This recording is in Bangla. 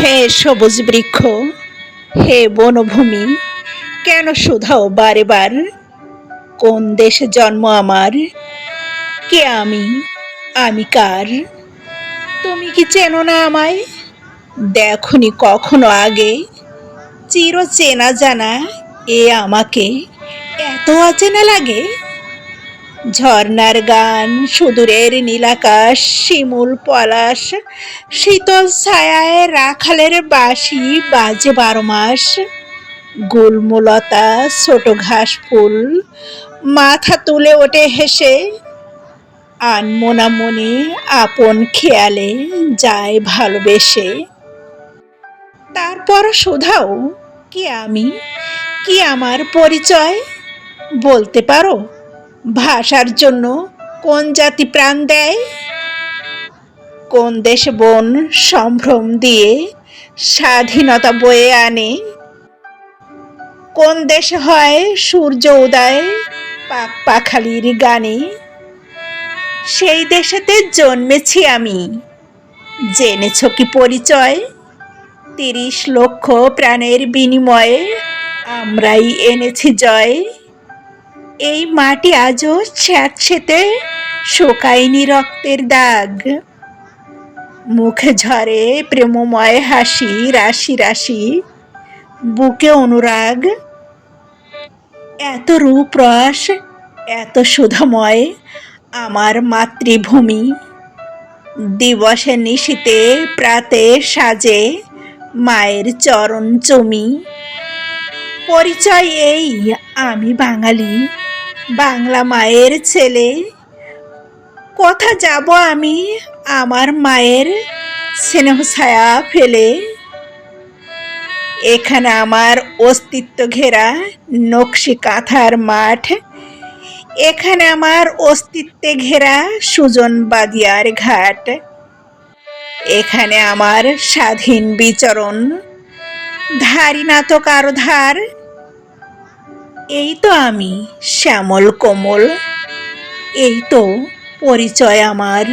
হে সবুজ বৃক্ষ, হে বনভূমি, কেন শুধাও বারে বার? কোন দেশে জন্ম আমার? কে আমি? আমি কার? তুমি কি চেনো না আমায়? দেখনি কখনো আগে? চির চেনা জানা এ আমাকে এত অচেনা লাগে। ঝর্ণার গান, সুদূরের নীলাকাশ, শিমুল পলাশ, শীতল ছায়ায় রাখালের বাঁশি বাজে 12 মাস। গুলমুলতা, ছোট ঘাস ফুল মাথা তুলে ওঠে হেসে, আনমনা মনে আপন খেয়ালে যায় ভালোবেসে। তারপর শোধাও কি আমি, কি আমার পরিচয়? বলতে পারো ভাষার জন্য কোন জাতি প্রাণ দেয়? কোন দেশে বন সম্ভ্রম দিয়ে স্বাধীনতা বয়ে আনে? কোন দেশে হয় সূর্য উদয় পাক পাখালির গানে? সেই দেশেতে জন্মেছি আমি। জেনেছ কি পরিচয়? 30 লক্ষ প্রাণের বিনিময়ে আমরাই এনেছি জয়। এই মাটি আজও স্যাঁতসেঁতে শোকায়নি রক্তের দাগ। মুখে ঝরে প্রেমময় হাসি, রাশি রাশি বুকে অনুরাগ। এত রূপরস, এত সুধাময় আমার মাতৃভূমি। দিবসে নিশীতে প্রাতে সাজে মায়ের চরণ চুমি। পরিচয় এই, আমি বাঙালি, বাংলা মায়ের ছেলে। কোথা যাব আমি আমার মায়ের স্নেহ ছায়া ফেলে? এখানে আমার অস্তিত্ব ঘেরা নকশি কাঁথার মাঠ। এখানে আমার অস্তিত্বে ঘেরা সুজন বাদিয়ার ঘাট। এখানে আমার স্বাধীন বিচরণ, ধারি না তো কারো ধার। এই তো আমি শ্যামল কোমল, এই তো পরিচয় আমার।